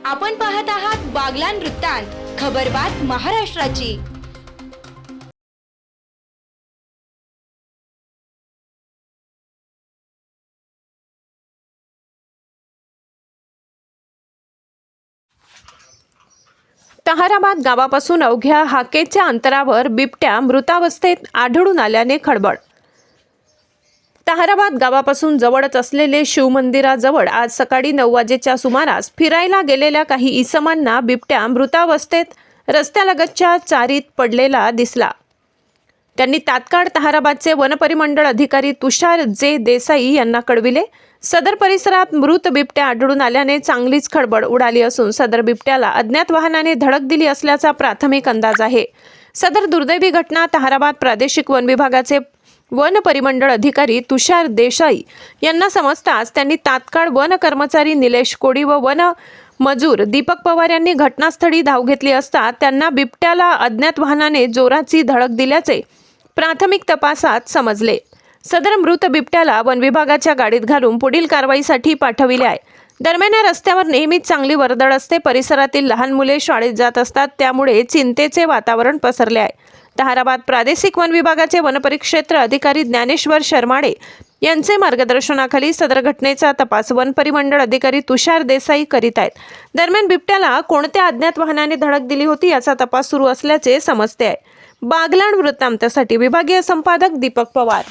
आपण पाहत आहात बागलाण वृत्तांत, खबरबात महाराष्ट्राची। ताहराबाद गावापासून अवघ्या हाकेच्या अंतरावर बिबट्या मृतावस्थेत आढळून आल्याने खळबळ। ताहराबाद गावापासून जवळच असलेले शिवमंदिराजवळ आज सकाळी 9 वाजेच्या सुमारास फिरायला गेलेल्या काही इसमांना बिबट्या मृतावस्थेत रस्त्यालगतच्या चारीत पडलेला दिसला। त्यांनी तात्काळ ताहराबादचे वनपरिमंडळ अधिकारी तुषार जे देसाई यांना कळविले। सदर परिसरात मृत बिबट्या आढळून आल्याने चांगलीच खळबळ उडाली असून सदर बिबट्याला अज्ञात वाहनाने धडक दिली असल्याचा प्राथमिक अंदाज आहे। सदर दुर्दैवी घटना ताहराबाद प्रादेशिक वन विभागाचे वन परिमंडळ अधिकारी तुषार देसाई यांना समजताच त्यांनी तात्काळ वन कर्मचारी निलेश कोडी व वन मजूर दीपक पवार यांनी घटनास्थळी धाव घेतली असता त्यांना बिबट्याला अज्ञात वाहनाने जोराची धडक दिल्याचे प्राथमिक तपासात समजले। सदर मृत बिबट्याला वन विभागाच्या गाडीत घालून पुढील कारवाईसाठी पाठविले आहे। दरम्यान या रस्त्यावर नेहमीच चांगली वर्दळ असते। परिसरातील लहान मुले शाळेत जात असतात, त्यामुळे चिंतेचे वातावरण पसरले आहे। ताहराबाद प्रादेशिक वन विभागाचे वनपरिक्षेत्र अधिकारी ज्ञानेश्वर शर्माडे यांचे मार्गदर्शनाखाली सदर घटनेचा तपास वन परिमंडळ अधिकारी तुषार देसाई करीत आहेत। दरम्यान बिबट्याला कोणत्या अज्ञात वाहनाने धडक दिली होती याचा तपास सुरू असल्याचे समजते आहे। बागलाण वृत्तांतासाठी विभागीय संपादक दीपक पवार।